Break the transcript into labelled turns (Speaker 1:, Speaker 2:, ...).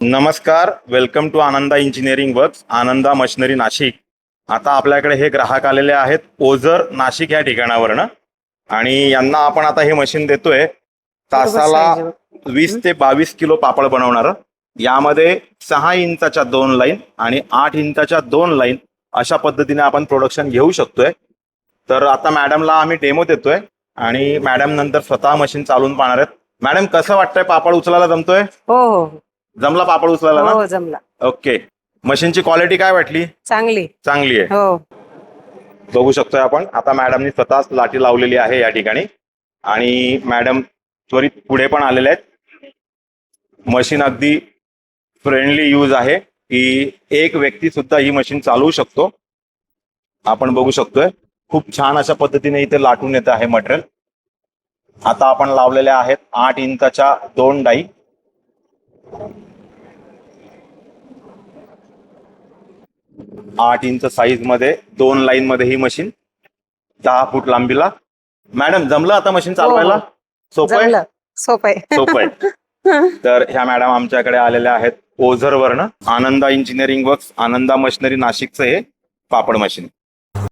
Speaker 1: नमस्कार, welcome to Ananda engineering works, Ananda machinery Nashik. आता आपल्याकडे हे ग्राहक आलेले आहेत ओझर नाशिक या ठिकाणावरनं आणि यांना आपण आता हे मशीन देतोय तासाला 20 ते 22 किलो पापड बनवणारं. यामध्ये 6 इंचाच्या 2 लाईन आणि 8 इंचाच्या 2 लाईन अशा पद्धतीने आपण प्रोडक्शन घेऊ शकतोय. तर आता मॅडमला आम्ही डेमो देतोय आणि मॅडम नंतर स्वतः मशीन चालवून पाहणार आहेत. मॅडम, कसं वाटतंय? पापड उचलायला जमतोय?
Speaker 2: हो हो
Speaker 1: जमला पापड उचलायला ना?
Speaker 2: हो जमला.
Speaker 1: ओके. मशीनची क्वालिटी काय वाटली?
Speaker 2: चांगली
Speaker 1: चांगली आहे.
Speaker 2: हो.
Speaker 1: बघू शकतोय आपण. आता मॅडमनी स्वतःच लाठी लावलेली आहे या ठिकाणी आणि मॅडम त्वरित पुढे पण आलेले आहेत. मशीन अगदी फ्रेंडली यूज आहे की एक व्यक्ती सुद्धा ही मशीन चालवू शकतो. आपण बघू शकतोय खूप छान अशा पद्धतीने इथे लाटून येत आहे मटेरियल. आता आपण लावलेल्या आहेत 8 इंचाच्या 2 डाई. 8 इंच साईज मध्ये 2 लाईन मध्ये ही मशीन 10 फूट लांबीला. मॅडम, जमलं आता मशीन चालवायला? सोपं आहे?
Speaker 2: जमलं. सोपं आहे.
Speaker 1: सोपं आहे. तर ह्या मॅडम आमच्याकडे आलेल्या आहेत ओझरवरनं. आनंदा इंजिनिअरिंग वर्क्स, आनंदा मशिनरी नाशिकचं हे पापड मशीन.